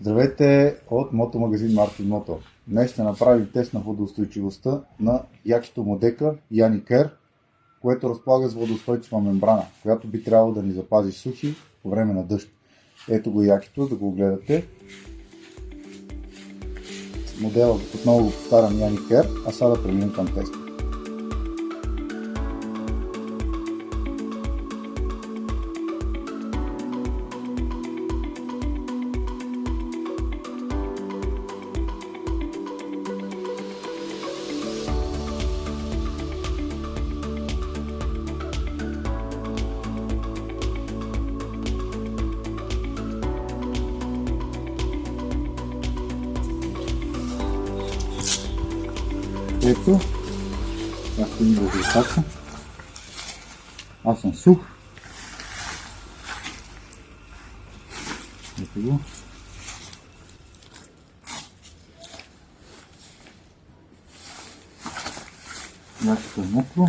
Здравейте от мотомагазин Мартин Мото. Днес ще направим тест на водоустойчивостта на якито модека Яникер, което разполага с водоустойчива мембрана, която би трябвало да ни запази сухи по време на дъжд. Ето го якито, да го гледате. Модела отново го повтарям Яникер, а сега да преминем към теста. Ето, както ни резултата. Аз съм сух. Ето го. Якото е мокро.